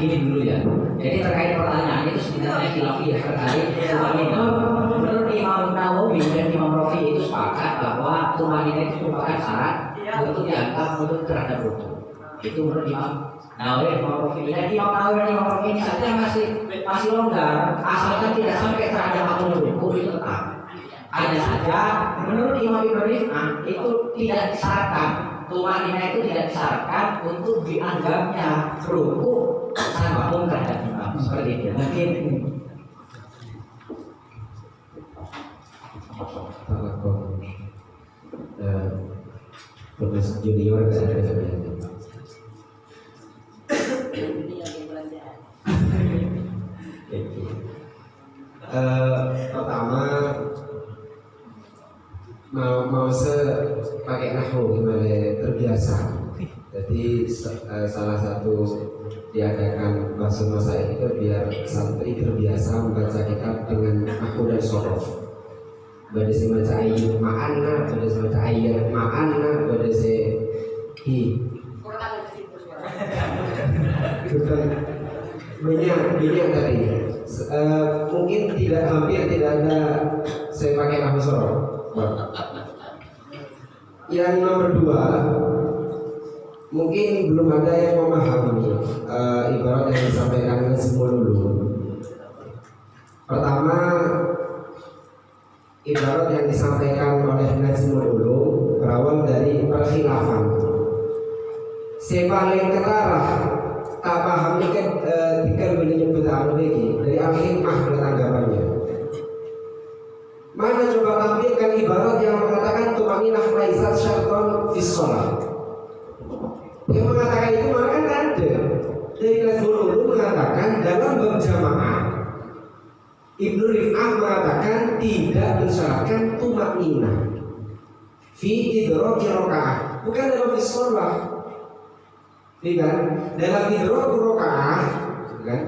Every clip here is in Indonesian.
gini dulu ya. Jadi terkait pertanyaan itu sebenarnya khilafiyah terkait tumanina. Menurut Imam Nawawi dan Imam Rafi itu sepakat bahwa tumanina itu merupakan syarat untuk dianggap untuk terhadap rukun. Itu menurut Imam Nawawi dan Imam Rafi. Dan Imam Nawawi dan Imam Rafi ini saja masih longgar, asalkan tidak sampai terhadap makmum rukun itu tetap. Hanya saja menurut Imam Ibnu Rif'ah itu tidak disyaratkan, tumanina itu tidak disyaratkan untuk dianggapnya ruku sang makmum terhadap imam. Seperti itu. Mungkin Profesor Junior saya ada. Pertama mau pakai nahwu gimana terbiasa. Jadi salah satu diadakan bahasa masail itu biar santri terbiasa membaca kitab dengan nahwu dan sorof. Pada si baca ayat ma'ana, pada si baca ayat ma'ana, pada si hi. Banyak tadi. Mungkin hampir tidak ada saya pakai nahwu sorof. Yang nomor 2, mungkin belum ada yang memahami ibarat yang disampaikan Nazmul Ulum. Pertama, ibarat yang disampaikan oleh Nazmul Ulum berawal dari perkhilafan. Sepaling ketara tak paham ini kan tinggal menyebut lagi dari al-hikmah tanggapannya. Mana coba tampilkan ibarat yang mengatakan tumaninah laisat syarton fis shalah. Yang mengatakan itu mana kan ada. Dari Nazmul Ulum mengatakan dalam bab jamaah Ibnu Rif'ah mengatakan tidak mensyaratkan tumaninah fi idroki rakaah, bukan dalam fis shalah. Kan? Dalam idroki rakaah kan?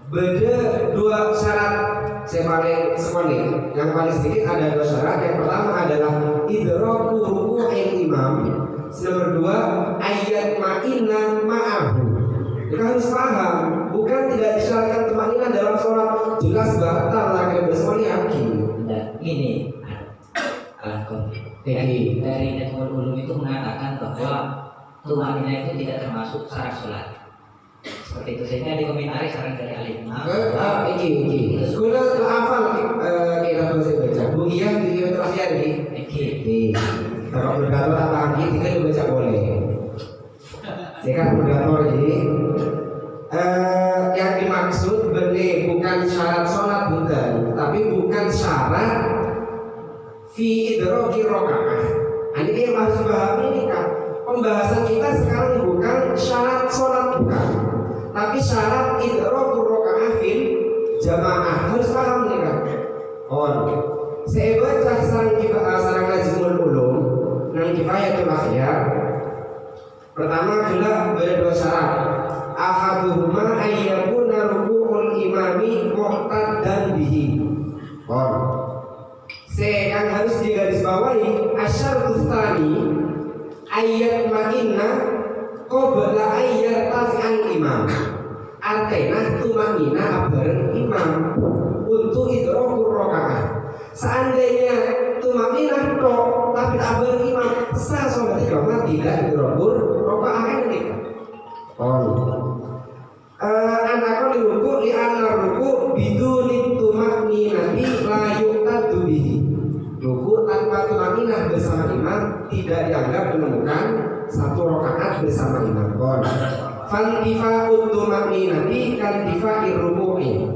Beda dua syarat. Yang paling sedikit ada 2 syarat. Yang pertama adalah idroku ruku'il imam. Nomor 2 ayat ma'inna ma'ahu. Kita harus paham, bukan tidak disyaratkan tumanina dalam sholat. Jelas batal lagi bersemua yakin. Ini dari Nazmul Ulum itu mengatakan bahwa tumanina itu tidak termasuk syarat sholat. Seperti itu, sehingga dikomentari saran dari alimah. Ini guna hafal kita bisa baca. Bugiah di terakhir ini. Kalau berdator apa lagi kita dibaca boleh. Sekarang berdator ini yang dimaksud benih bukan syarat sholat bukan, tapi bukan syarat fi idroki rakaah. Ini yang harus dipahami ini kan. Pembahasan kita sekarang bukan syarat sholat bukan, tapi syarat idroku rakaah fil jamaah. Harus paham nih kan. Saya baca sarang Nazmul Ulum nang Kifayatul Akhyar. Pertama adalah ada 2 syarat. Ahaduhuma ayyakuna ruku'ul imami muqtaddan bihi. Yang harus digarisbawahi asyartus tsani ayat ma'inna qabla ayat tafi'al imam. Artinya tumanina bareng imam untuk idrokur rakaah. Seandainya tumanina tok tapi tak bareng imam, sah sholat jamaah tidak idrokur rakaah ini. Anak ruku li anna ruku biduni tumaninati la yuqtadu bihi. Ruku tanpa tumaninah bersama imam tidak dianggap menemukan 1 rakaat bersama imam. Fantifa'ut tumaninati kantifa'ir ruku'i.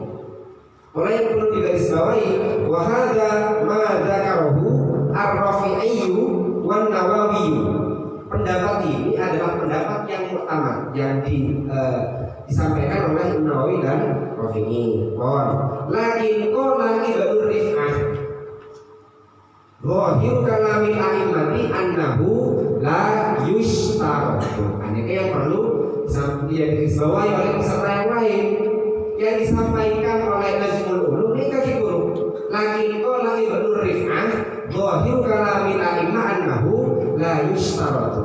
Oleh yang perlu digarisbawahi, wa hadza ma dzakarahu ar-Rafi'iyyu wan Nawawi. Pendapat ini adalah pendapat yang utama yang disampaikan oleh Imam Nawawi dan Rafi'i. Lakin qala Ibnu Rif'ah zahir kalamil a'immati annahu la yushtaratu. Ini yang perlu digarisbawahi oleh peserta yang lain yang disampaikan oleh Nazmul Ulum ini kaki buruk. Lakin qala Ibnu Rif'ah zahir kalamil a'immah annahu la yushtaratu.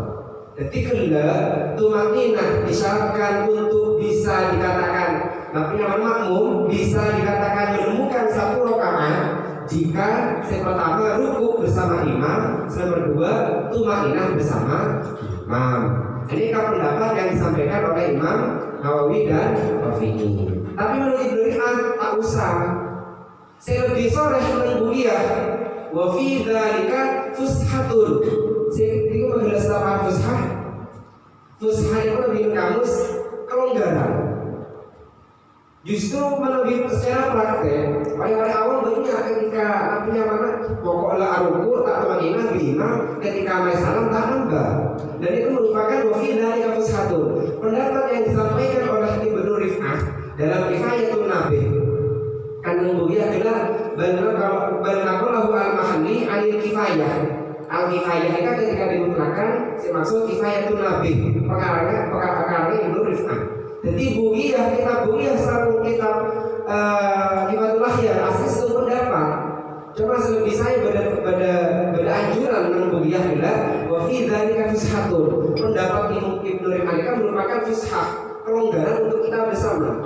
Jadi kelak tumakninah disyaratkan untuk bisa dikatakan nafinya makmum bisa dikatakan menemukan satu rakaat jika yang pertama rukuk bersama imam, yang kedua tumakninah bersama imam. Ini kan pendapat yang disampaikan oleh Imam Nawawi dan Rafi'i. Tapi menurut Ibnu Rif'at tak usah. Saya lebih sore menungguiah wa fi dzalika fushatun. Saya itu menjelaskan apa fushah. Fushah itu lebih kamus kelonggaran. Justru menurut secara praktek, pada awal banyak ketika artinya mana pokoknya aruku tak tumakninah bima ketika mai salam tak nambah. Dan itu merupakan wafi dari kamus satu pendapat yang disampaikan oleh Ibnu Rif'ah dalam Kifayatul Nabi. Kandung Buya adalah benar-benar al-mahalli al-kifayah. Al-kifayah itu ketika dimutlakan maksud Kifayatul Nabi. Perkara Ibnu Rif'ah. Jadi Buya kitab Buya satu kitab Kifatullah ya asli itu pendapat. Cuma selebih saya pada anjuran menunggu adalah wa fi dzalika fushatun. Pendapat Ibnu Rif'ah merupakan fushah, kelonggaran untuk kita bersama.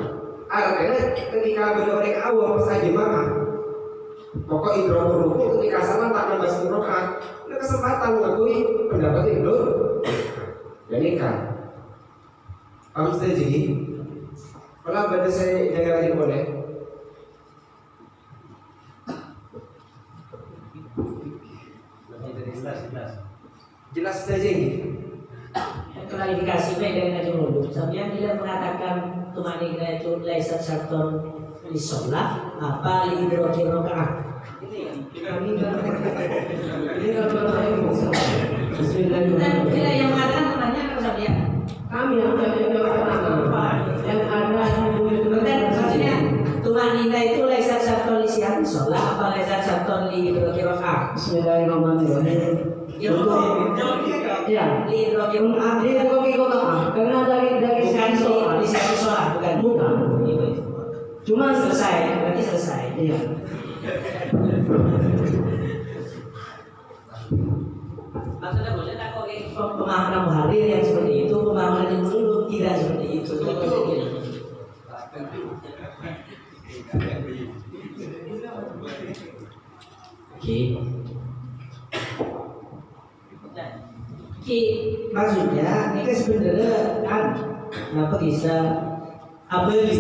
Artinya ketika benar-benar awal pas jemaah pokok idrakul rukuk ketika salam tak nambah rakaat, ada kesempatan mengakui pendapat Ibnu Rif'ah. Kan paham sudah jadi? Kalau pada saya jaga lagi boleh. Jelas saja ini. Klarifikasi baik dari Najib Nuduk. Sampai tidak mengatakan tumakninah itu laisat syarton li sholat apa li idroki rakaat. Ini kalau Bismillahirrahmanirrahim. Tidak yang mengatakan namanya apa saja? Kami yang ada maksudnya tumakninah itu laisat syarton li sihat sholat apa laisat syarton li idroki rakaat. Bismillahirrahmanirrahim. Ya, di kopi kota karena dari siapa sholat bukan. Cuma selesai, berarti selesai. Iya. Maksudnya boleh tak kok pemahaman muharir yang seperti itu, pemahaman yang dulu tidak seperti itu. Maksudnya ini sebenarnya kan kenapa bisa abeli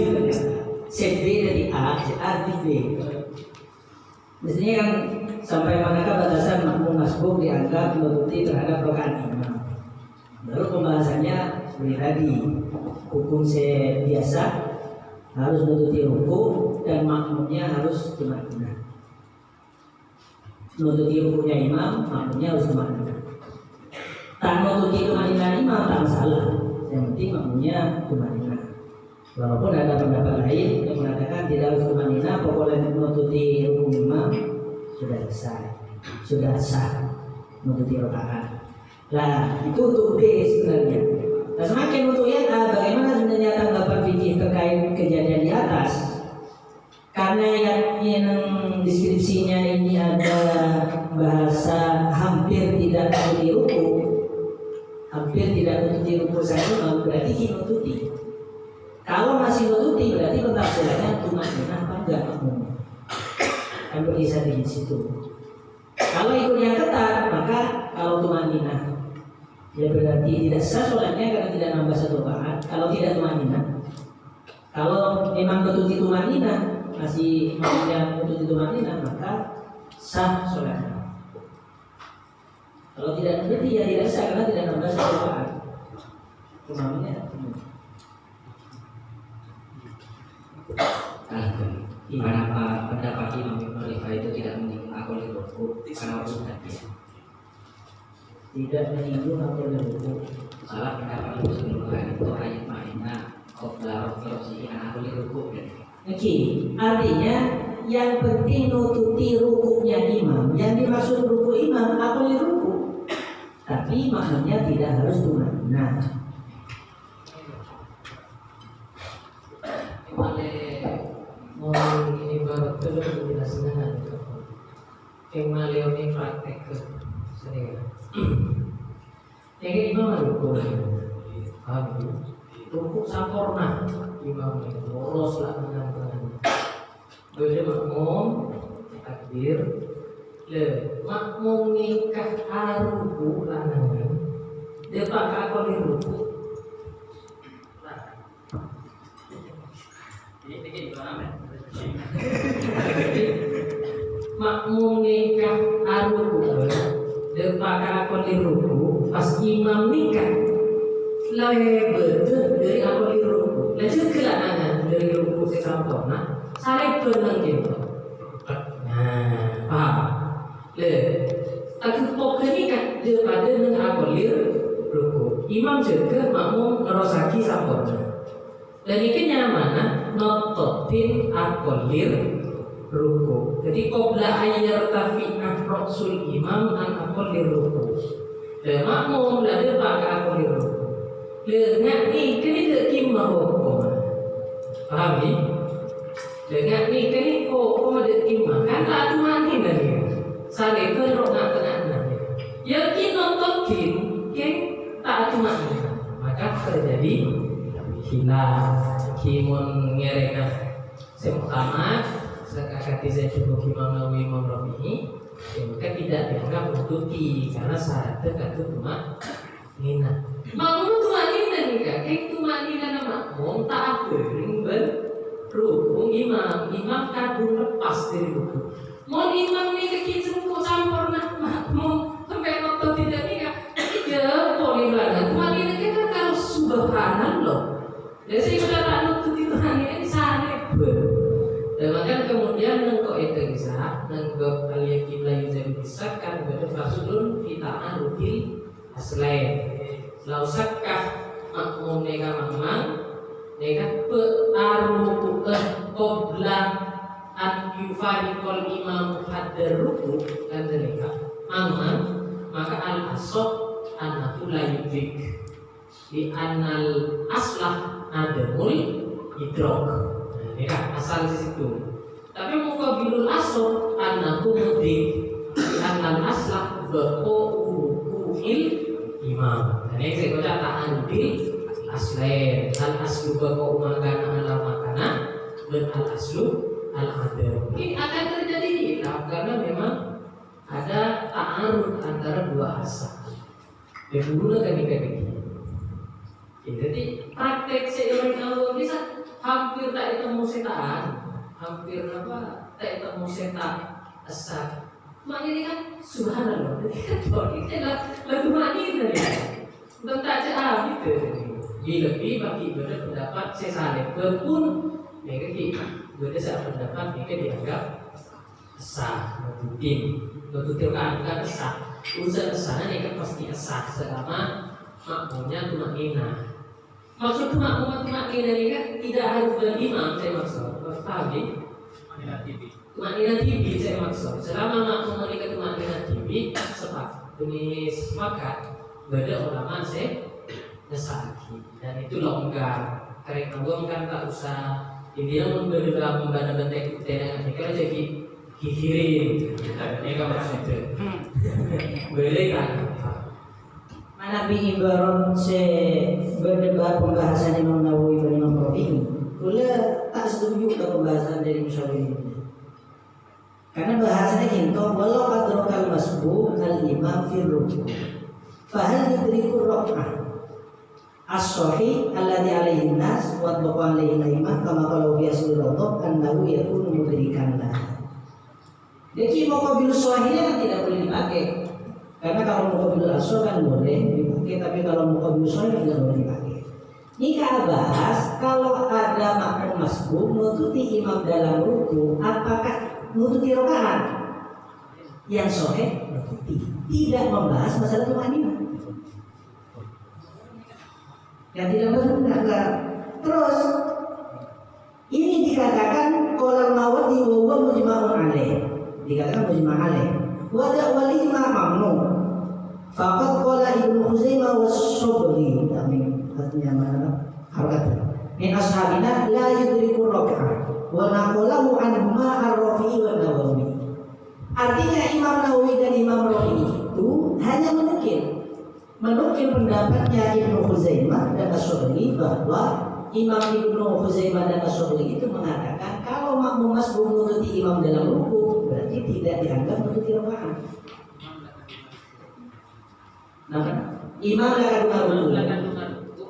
set B dari A, set A di B. Mestinya kan sampai manakah batasan makmum masbuk dianggap menuruti terhadap rakaat imam. Baru pembahasannya seperti tadi, hukum set biasa harus menuruti ruku dan makmumnya harus tumakninah. Menuruti rukunya imam, makmumnya harus tumakninah. Tak menutupi tumakninah imam tak masalah. Yang penting makmumnya tumakninah. Walaupun ada pendapat lain yang mengatakan tidak harus tumakninah, pokoknya menutupi rukun imam sudah selesai, sudah sah menutupi rakaat. Nah itu untuk B sebenarnya. Nah semakin untuk yang A, bagaimana sebenarnya tanggapan fikih terkait kejadian di atas? Karena yang deskripsinya ini ada bahasa hampir tidak menutupi ruku. Hampir tidak nututi ruku saja, berarti nututi. Kalau masih nututi berarti pentafsirannya tumakninah apa enggak makmum. Kan berkisar di situ. Kalau ikut yang ketat, maka kalau tumakninah ya berarti tidak sah sholatnya karena tidak nambah satu rakaat. Kalau tidak tumakninah, kalau memang nututi tumakninah masih yang nututi tumakninah maka sah sholatnya. Kalau tidak berarti ya tidak sah karena tidak nambah satu rakaat. Umumnya kenapa pendapat Imam Ibnu Rif'ah itu tidak menyinggung akal ruku? Karena harus dia tidak menyinggung akal ruku. Salah pendapat itu sebelumnya itu ayat ma'ina qobla rofi akal ruku. Oke, artinya yang penting nututi rukuknya imam. Yang dimaksud ruku imam akal ruku. Tapi maknanya tidak harus tumakninah. Ini baru terus penjelasannya. Yang maleo ini praktek ke sini. Yang imam rukuk, paham? Rukuk sampurna, imam itu boros lah dengan. Beda makmum takbir, le makmum nikah ruku lanangan, dia pakai apa di ruku? Ini gimana? Makmum nikah ruku, dia pakai apa di ruku? Pas imam nikah, betul dari apa di ruku, lanjut ke lanangan dari ruku ke sampurna. Saya pernah gitu. Nah, paham? Tapi pokoknya kan daripada mengakolir ruku, imam juga makmum ngerosaki sampurna. Dan ini nyamana nototin akolir ruku. Jadi qabla ayar tafi'ah rasul imam an akolir ruku. Dan makmum lalu pakai akolir ruku. Dengan ini tidak kimah hukum. Paham ni? Dengan ni kini kau ada timah kan tak ada mani dari saya pun rok nak kena yakin nonton kan tak ada mani maka terjadi hilaf kimun ngerena semutama sekakati saya cukup imam Nawawi Imam Rafi'i maka tidak dianggap menutupi karena syaratnya kata cuma nina makmum cuma nina nih kan cuma nina nama makmum tak apa rukun imam kadung lepas dari rukun. Mau imam ni kecil rukun sampurna makmum sampai waktu tidak nikah tidak boleh banget. Cuma ini kita kalau subhanallah. Jadi saya sudah tak nutut itu hanya ini sangat ber. Dan maka kemudian nengkok itu bisa nengkok aliyakin layu jadi bisa kan berfasulun kita rukil aslain. Lausakah makmum nega mamang dengan penaruh qabla an yufariqal imam haddar ruku dan mereka aman maka al asok anatu la yudrik di anal aslah adamul idrok. Ini kan asal di situ. Tapi muqabilul asok anatu mudrik di anal aslah ruku'il imam. Ini saya baca ta'andil aslain al aslu bako makana ala makana dan al aslu al adab. Ini akan terjadi hilaf karena memang ada ta'arud antara dua asal. Dan dulu kan begini. Jadi praktek seorang Allah bisa hampir tak ketemu setan, hampir apa tak ketemu setan asal. Maknanya ini kan subhanallah. Ini kan lagu maknanya ya. Dan tak jauh gitu. Lebih bagi berpendapat sesalib pun mereka berdasar pendapat mereka dianggap sah, betul kan sah. Urusan sah mereka pasti sah selama makmumnya tumaknina. Maksud tumaknina mereka tidak harus berimam saya maksud. Paham ni? Tumaknina tibi saya maksud. Selama makmum mereka tumaknina tibi sepakat beda ulama saya nesaki dan itu longgar karena gua kan tak usah dia membeda bentuk dengan mereka jadi kikirin mereka maksudnya boleh kan mana bi ibarat se berdebat pembahasan Imam Nawawi dan Imam Rafi'i pula tak setuju dengan pembahasan dari Musyawirin karena bahasanya gitu walau adrokal masbu al imam fil ruku fahal yudriku rok'ah as-sahih alladhi alaihi nas wa taqa alaihi al-imam kama qala fi asrul-ghadab annahu yakunu mudrikan lah. Jadi muqabil sahihnya kan tidak boleh dipakai. Karena kalau muqabil asal kan boleh dipakai, tapi kalau muqabil sahih tidak boleh dipakai. Ini kita bahas kalau ada makmum masbuk nututi imam dalam ruku, apakah nututi rakaat? Yang sahih nututi. Tidak membahas masalah tumanina. Yang tidak benar. Terus ini dikatakan qala Nawawi wa huwa mujma'un alaih. Dikatakan mujma' alaih. Wa wali ma mamnu. Faqad qala Ibnu Khuzaimah was-Subri. Artinya mana? Harakat. Min ashabina la yudriku rak'ah. Wa naqalahu anhuma ar-Rafi'i wa Nawawi. Artinya Imam Nawawi dan Imam Rafi'i itu hanya menukil menukil pendapatnya Ibnu Khuzaimah dan Asy'ari bahwa Imam Ibnu Khuzaimah dan Asy'ari itu mengatakan kalau makmum masbuk menuruti imam dalam ruku berarti tidak dianggap menuruti rakaat. Nah, imam kandungan ruku.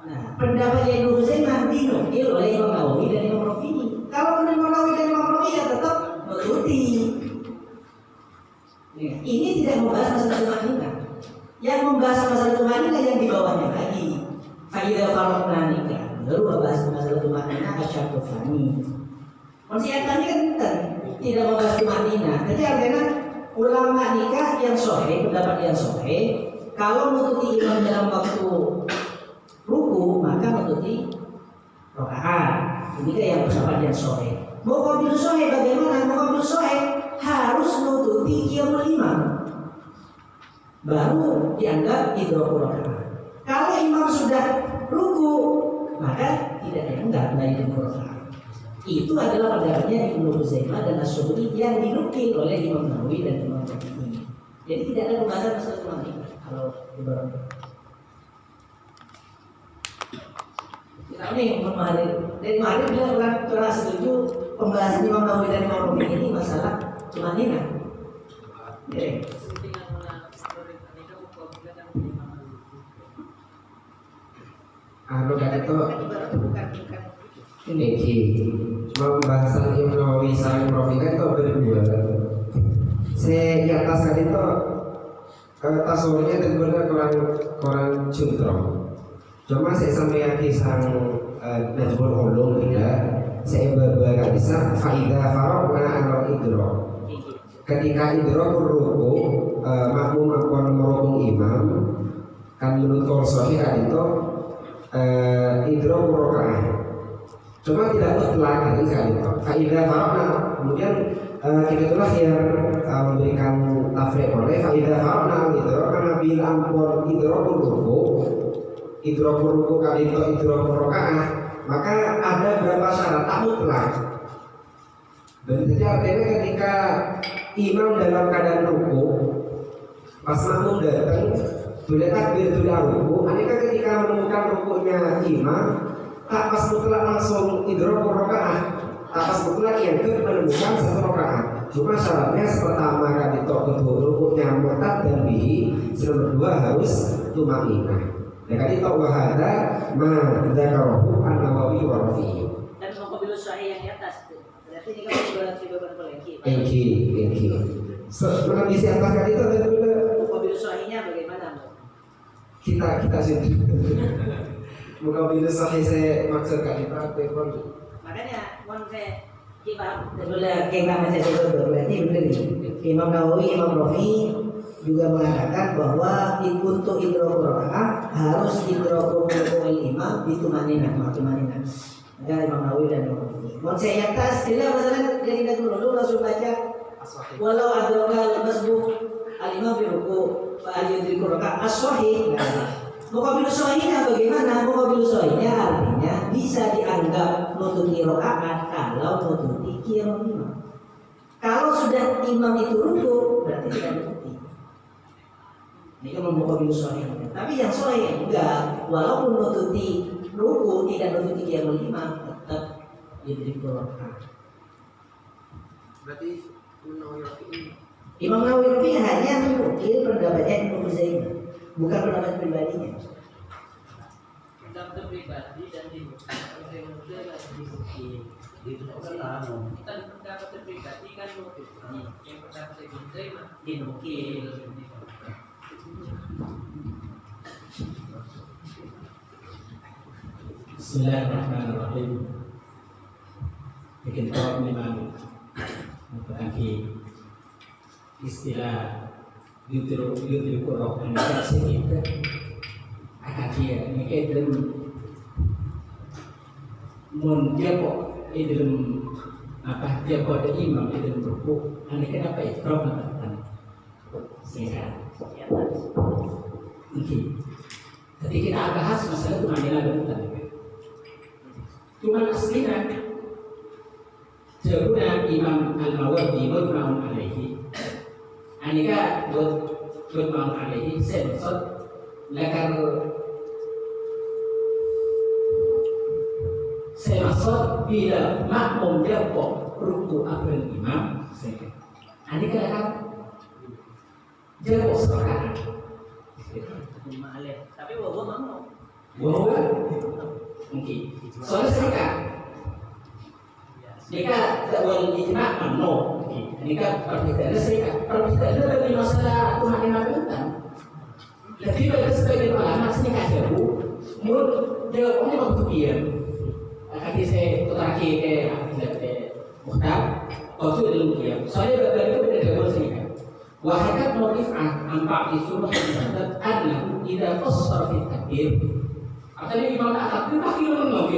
Nah, pendapat Ibnu Khuzaimah dinukil oleh Imam Nawawi dan Imam Rafi'i. Kalau menurut Imam Nawawi dan Imam Rafi'i ya tetap menuruti. Ini tidak membahas masalah tumanina. Yang membahas masalah tumanina yang di bawahnya lagi. Faidah farokna nikah. Baru membahas masalah tumanina asyadu fani. Konsiatannya kan tidak membahas tumanina. Jadi artinya ulama nikah yang sahih, pendapat yang sahih, kalau menuruti imam dalam waktu ruku maka menuruti rakaat. Ini kan yang pendapat yang sahih. Muqabil sahih bagaimana? Muqabil sahih harus menuruti qiyamul imam baru dianggap idrakul rakaat. Kalau imam sudah ruku maka tidak dianggap idrakul rakaat. Itu adalah pendapatnya Ibnu Khuzaimah dan Asy'ari yang dinukil oleh Imam Nawawi dan Imam Rafi'i. Jadi tidak ada pembahasan masalah tumanina kalau ibarat. Ini dari Mahir bilang orang setuju pembahasan Imam Nawawi dan Imam Rafi'i ini masalah tumanina. Kan itu ini pembahasan Imam Nawawi sama Imam Rafi'i itu berdua. Saya di atas kan itu tasawurnya tentunya kurang cuntrong. Cuma saya sampai kisah Najmul Ulum tidak. Saya beberapa bisa faidah farokna al idrok. Ketika idrok ruku makmum akan merukung imam kan menurut sahih kan itu idrok rakaat. Cuma tidak mutlak kan itu. Faidah farokna kemudian kita itulah yang memberikan tafsir oleh faidah farokna al idrok karena bila ampun idrok ruku kali itu idrok rakaat maka ada beberapa syarat tak mutlak. Dan jadi artinya ketika imam dalam keadaan ruku, pas makmum datang, boleh takbir sudah ruku. Aneka ketika menemukan rukunya imam, tak pas mutlak langsung idrok rakaat, tak pas mutlak yang itu menemukan satu rakaat. Cuma syaratnya pertama kan itu rukunya mu'tad dan bihi, yang kedua harus tumanina. Ya kan itu wahada ma dzakarahu an-Nawawi wa Rafi'i. Dan muqabil sahih yang di atas itu. Berarti ini kan berarti beban lagi. Engki. Sebelum isi atas kan itu ada dulu. Muqabil sahihnya bagaimana, Bu? Kita sini. Muqabil sahih saya maksudkan itu telepon. Makanya mon saya kita macam saya berarti benar nih. Imam Nawawi, Imam Rafi'i juga mengatakan bahwa untuk idrakul rakaat harus idrakul imam bitumanina. Ada Imam Nawawi dan Imam Rafi'i. Mau saya atas tidak masalah dari dulu langsung baca. Walau adraka masbuk al-imam bi ruku fa yudrikul rakaat as-sahih. Muqabil sahihnya bagaimana? Muqabil sahihnya artinya bisa dianggap nututi rakaat kalau nututi qiyamul imam. Kalau sudah imam itu ruku berarti tidak nututi. Ini kan muqabil sahihnya. Tapi yang sahih enggak, walaupun nututi ruku tidak nututi qiyamul imam tetap yudrikul rakaat. Berarti Imam Nawawi hanya menukil pendapatnya Ibnu Khuzaimah, bukan pendapat pribadinya. Pendapat pribadi dan dinukil kan pendapat pribadi kan nukil. Yang pendapat Ibnu Khuzaimah dinukil. Bismillahirrahmanirrahim. Bikin tawab memang bagi istilah yudrikul rakaat sedikit akadia ini dalam mun dia kok dalam apa dia kok ada imam di dalam ruku ini kenapa ikram mengatakan sehat mungkin jadi kita bahas masalah tumanina berulang cuma aslinya jabuna Imam Al-Mawardi mujma'un alaihi anika buat berbangun alaihi sensor lekar sensor bila makmum jawab ruku apel imam saya ini kan jawab sekarang tapi bahwa mau bahwa mungkin soalnya serikat jika wal ijma' mamnu jika perbedaan serikat perbedaan dari masalah Tuhan yang mengatakan jadi bagi sebagian ulama serikat jauh menurut jawabnya waktu dia tadi saya terakhir ke Muhtar waktu itu dia soalnya dari itu beda jawab serikat wahakat modifah ampak di surah yang annahu idza qassara fi takbir atau imam takbir pasti ngomong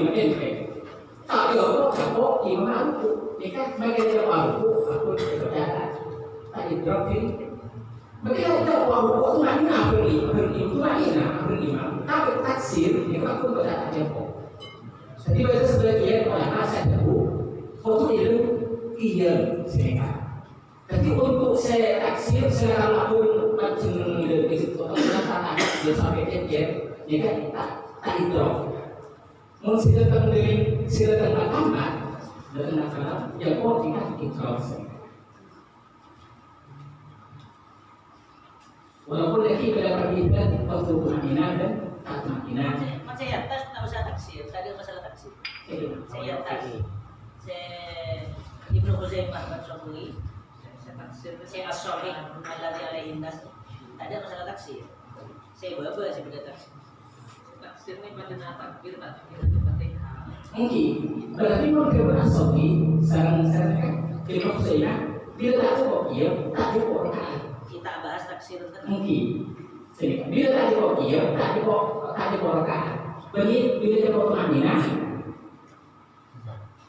tak ada apa imam aku jika mereka tidak mampu aku berkata tak idrokin mereka tidak mampu aku mana berimam tapi taksir jika aku berkata apa jadi pada sebagian ulama saya tahu foto itu iya sehingga jadi untuk saya taksir saya lakukan macam itu atau dia sampai dia jika tak idrok mensilakan diri silakan agama dan agama yang kau tidak intervensi. Walaupun lagi pada perbedaan waktu makina dan tak makina. Saya atas tak usah taksir, tadi masalah taksir. Saya atas, saya Ibnu Huzaimah Batsuri, saya As-Sahih Alladzi Alaihi Nas. Tak ada masalah taksir. Saya berapa saya beda taksir. Taksir ini pada takbir tak kira Fatihah. Mungkin berarti mau berasal sarang Ibnu Huzaimah dia tak cukup dia tak cukup Kita bahas taksir mungkin bila tak cukup dia tak cukup rakaat. Bagi bila dia buat makina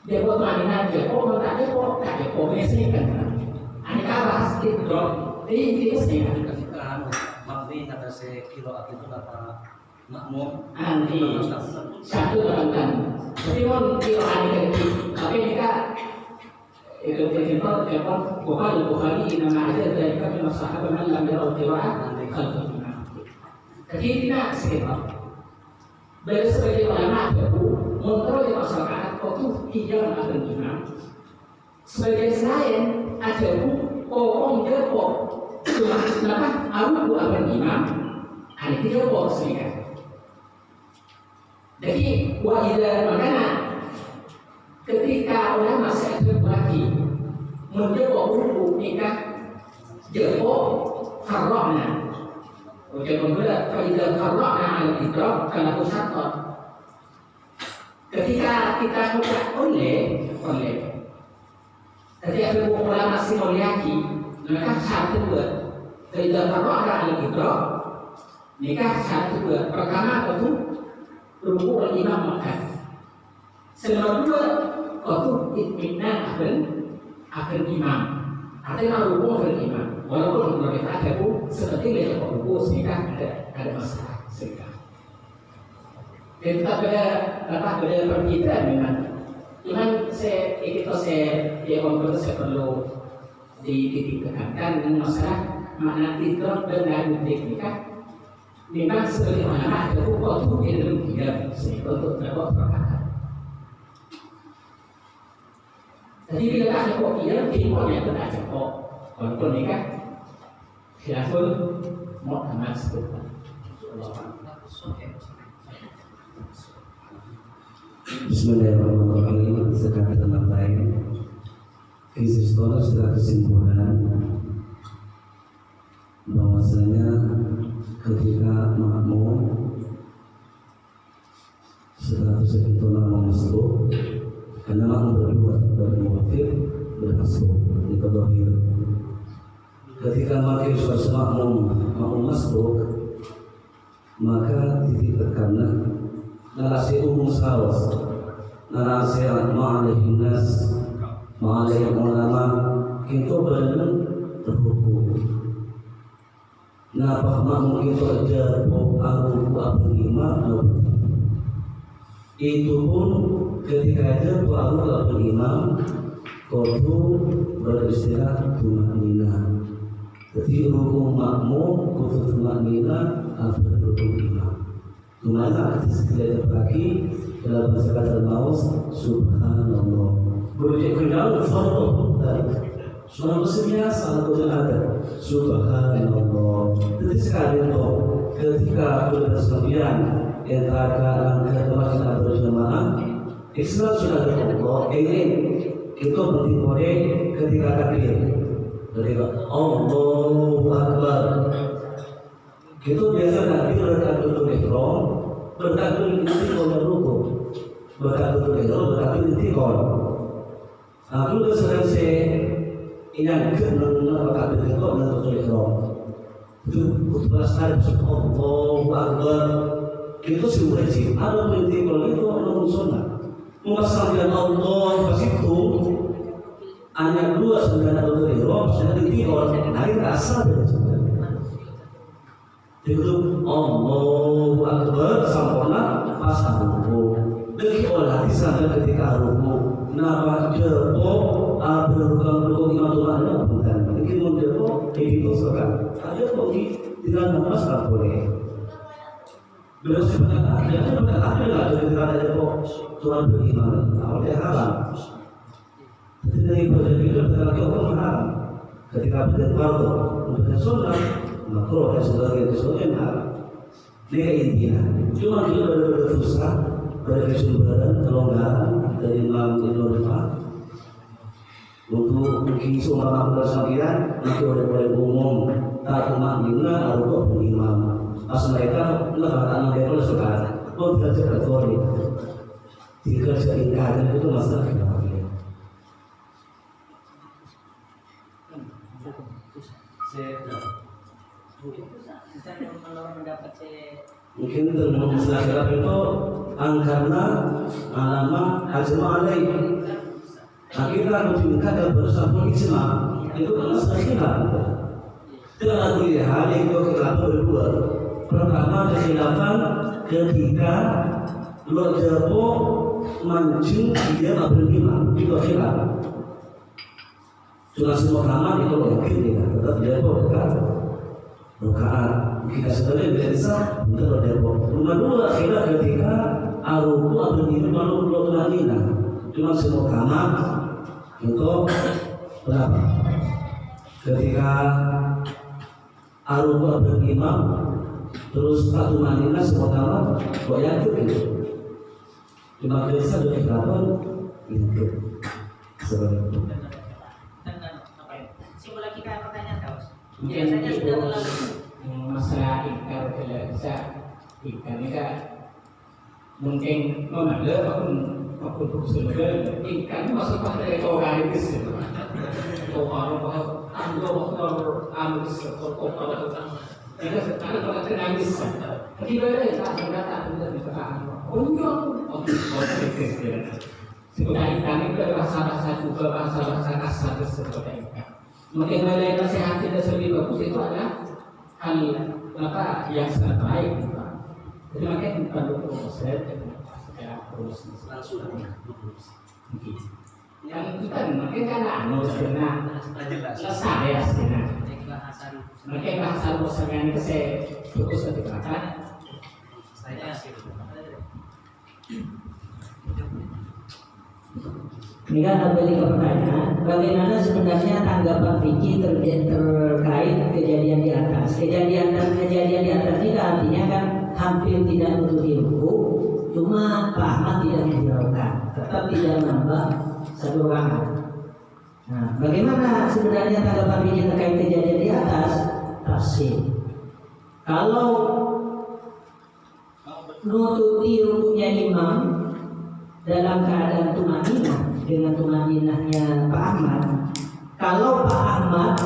dia buat makina dia kok tak cukup biasanya kan. Ini bahas itu ini sehingga ketika makni kata saya kilo itu apa makmum anti satu teman jadi mau kilo anti tapi jika itu contoh Bukhari nama aja dari kami masalah malam yang awal jadi tidak sebab bagi sebagai ulama itu menurut masyarakat itu tidak akan imam sebagai selain ada pokok jawab kenapa aku akan imam hanya tidak pokok sehingga jadi wajib makanya ketika ulama saya berbagi menjawab ruku nikah jawab karokna ucapan berat wajib karokna al-idrak kalau usatot ketika kita buka oleh ketika ulama simoliaki maka satu buat wajib karokna al-idrak nikah satu buat pertama itu ruku imam makan. Selama dua waktu itminan akan imam. Artinya ruku akan imam. Walaupun mereka ada pun seperti mereka ruku sehingga ada masalah sehingga. Dan tak pada perbedaan memang. Cuman saya perlu ditekankan dengan masalah makna tidur dan teknika. Memang sebagai ulama ada waktu yang lebih sehingga untuk dapat perkataan. Jadi bila ada kok dia timurnya itu tak cukup. Walaupun ini kan khilafun mu'tamad sebutkan. Bismillahirrahmanirrahim. Sekarang kita mulai. Isi sekolah sudah kesimpulan bahwasanya ketika makmum setelah itu nama masuk karena makmum berdua bermuafir bermasuk di kedohir ketika makin suatu makmum masuk maka titik tekanan narasi umum sawas narasi ma'alaihin nas ma'alaihin ulama itu benar terhukum. Nah, makmum itu aja aku imam itu pun ketika aja aku imam kudu beristilah tumanina Jadi ruku makmum kudu tumaknina apa ruku imam. Tumaknina tidak terbagi dalam bahasa kata maus subhanallah. Boleh kenal fardu dari semua muslimnya sangat ada subhanallah. Jadi sekali itu ketika bersesuaian antara keterangan atau berjamaah Islam sudah Allah ingin itu bertimbangan ketika takbir. Ketika Allahu Akbar itu biasa Nabi bertakbiratul ihram, bertakbir intikal ruku, bertakbiratul ihram, bertakbir intikal. Nah, kalau selesai yang kedua bertakbir intikal dan bertakbir ihram, itu khutbah syarif Allahu Akbar itu semua wajib. Ada intikal itu adalah sunnah. Memasangkan Allah ke situ hanya dua sebenarnya untuk ihram sudah ditikol hari asal dari sebenarnya. Itu Allahu Akbar sempurna pas ruku. Dikol hati sampai ketika ruku. Napa depo berukang imam Tuhan bukan. Mungkin mendepo itu sekarang. Ada kok tinggal memas tak boleh. Bila sebenarnya ada ketika ada depo Tuhan beriman, awalnya haram. Ketika ibadah itu terlaki orang haram. Ketika beribadah fardu, beribadah sunnah, makruh dan sebagainya haram. Ini intinya. Cuma kita berbeda susah, berbeda sumberan, kelonggaran dari Imam Ibnu Rifah. Untuk mungkin semua makhluk sekalian, nanti oleh umum tak cuma gimana harus berimam. Pas mereka lebaran mereka oleh sekarang, kau tidak cepat kori. Jika seingkatan itu masalah kebahagiaan. Mungkin termasuk masalah itu angkarna alama ajma alaih. Kita menunjukkan dan bersama ijma itu masalah khilaf. Tidak boleh hal itu khilaf berdua. Pertama kekhilafan ketika lo jabo mancing dia tak berimam itu khilaf. Cuma semua kamar itu lo yakin dia tetap jabo dekat rokaat. Kita sebenarnya biasa untuk lo jabo. Nomor dua khilaf ketika aruku atau berimam lalu lo tulanina. Cuma semua kamar itu berapa? Ketika aruku atau berimam terus satu manina semua kamar kok yakin gitu. Cuma biasa dari kapan itu sebenarnya. Simula kita pertanyaan kau. Biasanya sudah terlalu masalah ingkar tidak bisa ingkar ini kan mungkin memadai maupun sebenarnya ingkar masuk pada ekonomi itu. Orang anu sekolah utama. Jika sekarang kalau nangis, bagaimana ya saat datang tidak bisa sudah ikan itu bahasa juga bahasa kasar seperti ikan. Bagaimana yang nasihat tidak lebih bagus itu adalah hal apa yang sangat baik. Jadi makanya bukan saya secara terus langsung. Yang itu kan makanya kan anu sebenarnya selesai ya sebenarnya. Makanya bahasa musakan itu saya fokus ketika saya Ini kan kembali ke pertanyaan, bagaimana sebenarnya tanggapan fikih terkait kejadian di atas? Kejadian di atas ini artinya kan hampir tidak menutupi ruku, cuma Pak Ahmad tidak menghiraukan, tetap tidak menambah satu rakaat. Nah, bagaimana sebenarnya tanggapan fikih terkait kejadian di atas? Tafsir. Kalau nutupi rukunya imam dalam keadaan tumaninah dengan tumaninahnya Pak Ahmad, kalau Pak Ahmad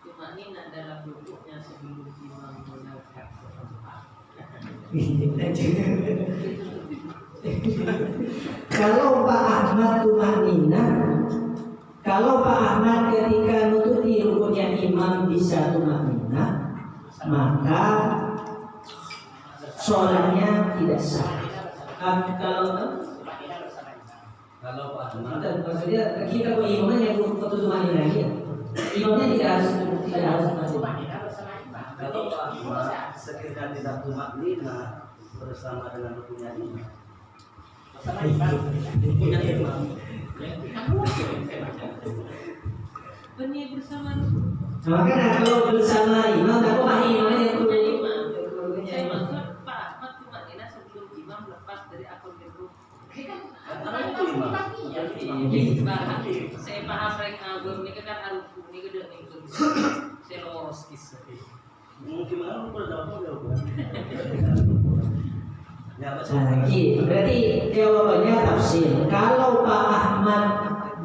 tumaninah dalam rukuknya sebelum imam menangkap kalau Pak Ahmad tumaninah, kalau Pak Ahmad ketika nutupi rukuknya imam bisa tumaninah, maka sholatnya tidak sah. Kalau Kalau Pak Ahmad, Maksudnya kita kok imamnya yang foto tumanin lagi ya. Imamnya tidak harus masuk. kalau Pak Ahmad sekiranya tidak tumak nina bersama dengan punya imam. Makanya kalau bersama imam, aku paham imamnya yang punya imam. Saya paham mereka mereka kan harus ini gede nih saya loros kisah. Mungkin malu berdapat Nah, berarti jawabannya tafsir. Kalau Pak Ahmad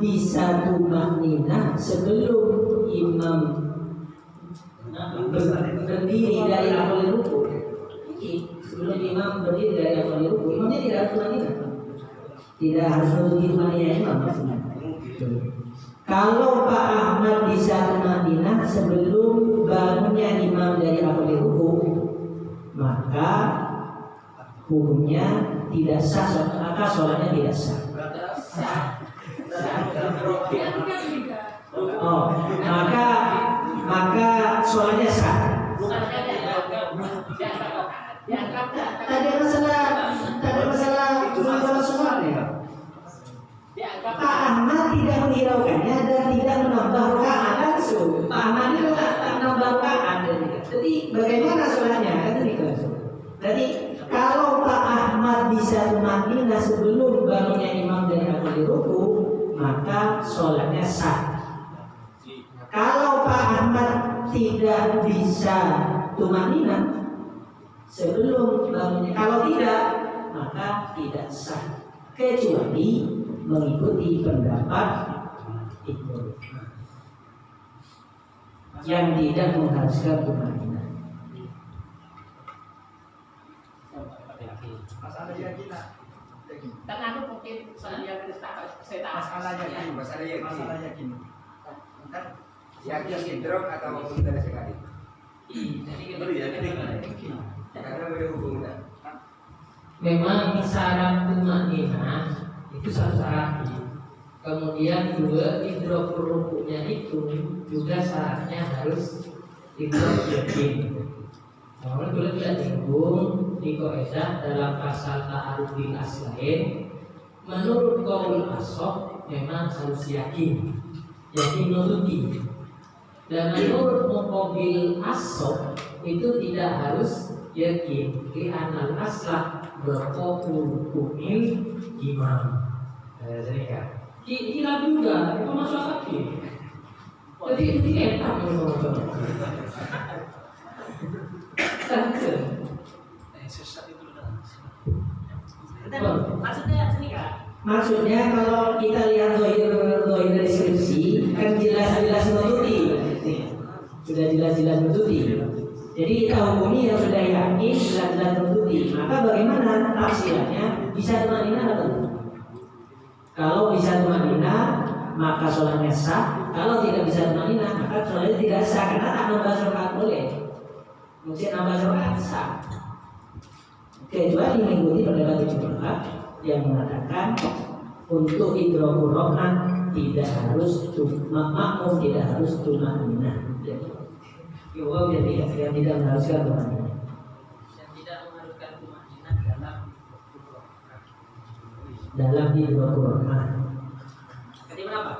bisa tumakninah sebelum imam berdiri dari awal ruku, sebelum imam berdiri dari awal ruku, imamnya tidak harus tumakninah, tidak harus menutupi tumakninah imam. Kalau Pak Ahmad bisa tumakninah sebelum bangunnya imam dari awal ruku, maka hukumnya tidak sah, maka sholatnya tidak sah. Oh, maka sholatnya sah. Tadi masalah kalau sholatnya. Pak Ahmad tidak menghiraukannya dan tidak menambah rakaat langsung. Pak Ahmad itu tak menambah rakaat. Jadi bagaimana sholatnya? Jadi kalau Pak Ahmad bisa tumakninah sebelum bangunnya imam dari awal ruku, maka sholatnya sah. Kalau Pak Ahmad tidak bisa tumakninah sebelum bangunnya, kalau tidak, maka tidak sah, kecuali mengikuti pendapat Ibnu yang tidak mengharuskan tumakninah. Masalah keyakinan. Dan aku mungkin saya Masalah yakin. Kan yakin idrok atau tidak sekali. Karena beda hubungan. memang syarat tumakninah itu satu syarat. Kemudian dua idrok rukuknya itu juga syaratnya harus idrok yakin. Namun boleh tidak singgung di kaidah dalam pasal ta'arufil aslain, menurut qaul ashab memang harus yakin nututi. Dan menurut muqabil ashab itu tidak harus yakin. Di anal aslah berqaul hukumil imam. Hilang juga itu masuk akal. Jadi itu enak menurut Maksudnya kalau kita lihat zahir deskripsi kan jelas-jelas menutupi, sudah jelas-jelas menutupi. Jadi kita hukumi yang sudah yakin jelas-jelas menutupi. Maka bagaimana tafsirannya? Bisa tumakninah atau tidak? Kalau bisa tumakninah maka sholatnya sah. Kalau tidak bisa tumakninah maka sholatnya tidak sah karena tak nambah rakaat boleh. Mungkin nambah rakaat sah. Kecuali mengikuti pendapat Ibnu yang mengatakan untuk idrokul rakaat tidak harus makmum tidak harus tumakninah. Jadi yang tidak mengharuskan tumakninah. Yang tidak mengharuskan tumakninah dalam idrokul rakaat. Tadi berapa?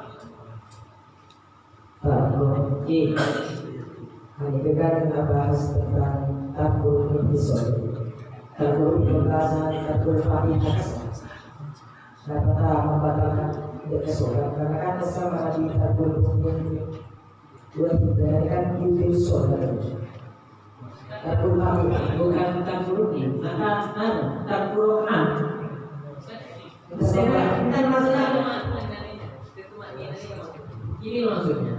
Ini kita bahas tentang takbur episode. Takbur pembahasan takbur fatihah. Dapat membatalkan episode karena kan bersama di takbur dua kan itu saudara. Takbur fatihah bukan takbur ini, maka takbur dan masalah ini maksudnya.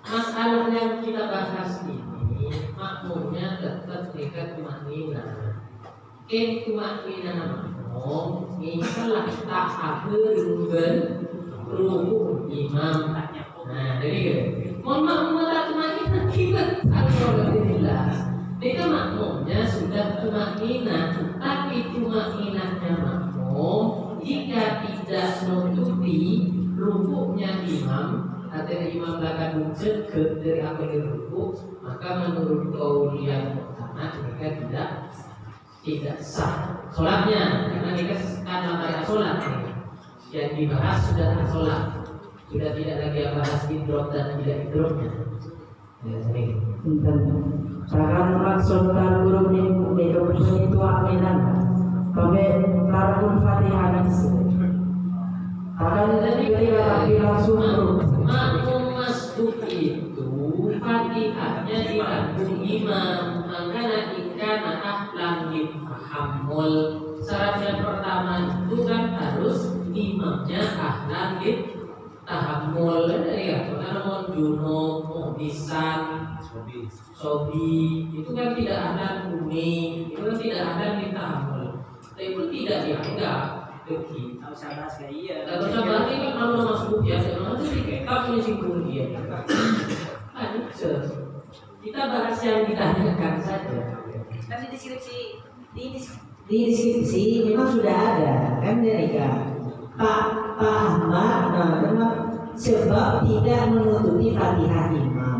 Masalah yang kita bahas ini makmumnya tetap dekat tumakninah. Tumakninah makmum ini telah ta'abun ruku imam. Nah, jadi mohon makmum tak tumakninah kita alhamdulillah. Itu makmumnya sudah tumakninah, tapi tumakninahnya makmum jika tidak nutup nuruti rukuknya imam, artinya imam akan mencegah dari akolir rukuk, maka menurut kaul yang pertama mereka tidak sah sholatnya, karena mereka karena pada sholat yang dibahas sudah sholat, sudah tidak lagi bahas idrok dan tidak idroknya. Ya, Intan. Sakan maksud guru ini itu aminan. Pakai karun Fatihah akan ketika langsung makmum masbuk itu Fatihahnya ditanggung imam, maka ikana ahlan tahammul. Syarat yang pertama itu kan harus imamnya ahlan tahammul. Ya, karena mau junub, muhdisan, sobi itu kan tidak ada kuning, itu kan tidak ada tahammul. Itu tidak dianggap bagi. tahu salah sekali ya. Kalau sabar ini kan kalau masuk ya, nanti dikekap ini singgung dia. Kan kita bahas yang ditanyakan saja. Kan di deskripsi memang sudah ada kan mereka Pak Ahmad sebab tidak menutupi Fatihah imam.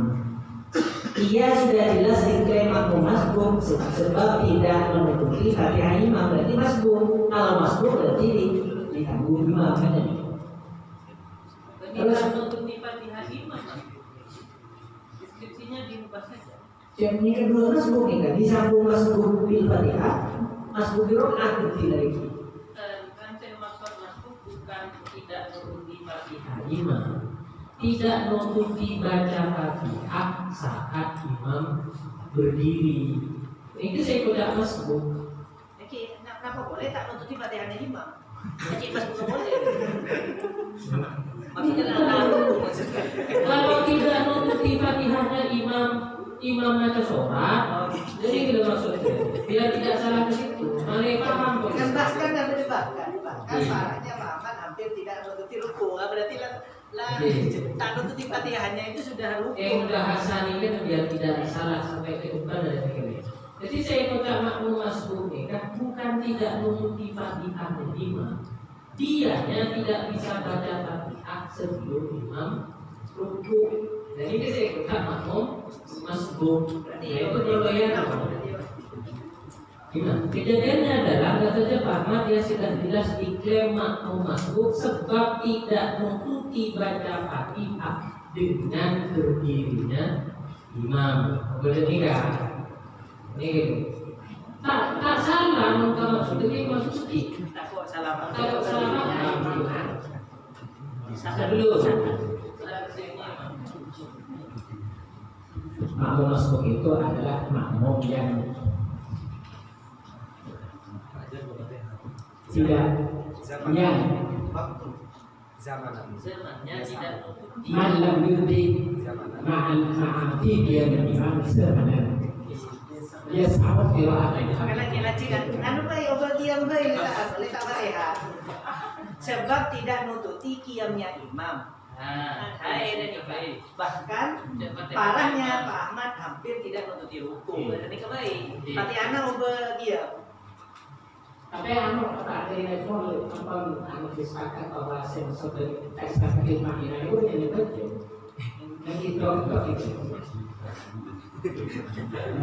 Ia sudah jelas diklaim makmum masbuk sebab tidak menutupi Fatihah imam, berarti masbuk. Kalau masbuk berarti ditanggung imam kan? Terus menutupi Fatihah imam, deskripsinya diubah saja. Yang ini kedua masbuk nih kan, disambung masbuk bil Fatihah, masbuk bil rokaat lagi. Kan saya maksud masbuk bukan tidak menutupi Fatihah imam, tidak menutupi baca Fatihah saat imam berdiri. Itu saya tidak masbuk. Oke, kenapa boleh tak menutupi Fatihahnya imam? Haji pas bukan boleh. Maksudnya Kalau tidak menutupi Fatihahnya imam baca sholat, jadi kita maksudnya biar tidak salah ke situ. Mereka paham kok. kan bahkan dan mendebatkan parahnya pahaman hampir tidak menutupi ruku. Berarti tak menutupi Fatihahnya itu sudah ruku. Yang bahasan ini kan biar tidak salah sampai ke depan dari akhirnya. Jadi saya kata makmum masbuk ini kan bukan tidak menutupi Fatihah imam, dianya tidak bisa baca Fatihah sebelum imam ruku. Jadi ini saya kata makmum masbuk. Itu berbayar. Kejadiannya adalah nggak saja Pak Ahmad yang sudah jelas diklaim makmum masbuk sebab tidak menutupi baca Fatihah dengan berdirinya imam. Berdekat. Ini tak salah maka maksudnya ini maksudnya Tak kok salah. tak salah. Salah dulu. Makmum masbuk itu adalah makmum yang tidak yang Zamannya tidak menutupi. malam yudi ma'anti dia imam sebenarnya. Ya sama kira-kira. Karena kira-kira anu baik obat diam baik letak Fatihah. Sebab tidak menutupi qiyamnya imam. Bahkan parahnya Pak Ahmad hampir tidak menutupi ruku. Ini kebaik. Fatihahnya obat diam. Tapi anu kata dari semua apa disepakati bahwa sebagai ekspektasi makina itu yang betul. Dan itu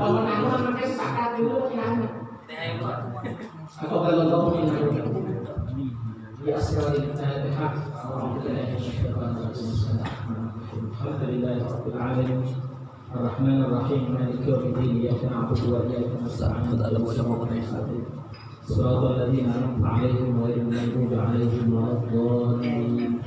kalau anu mereka sepakat dulu kan. Atau kalau kamu yang ya sekali kita berhak alhamdulillah rabbil alamin الرحمن الرحيم مالك يوم الدين إياك نعبد وإياك نستعين صراط الذين أنعمت عليهم غير المغضوب عليهم ولا الضالين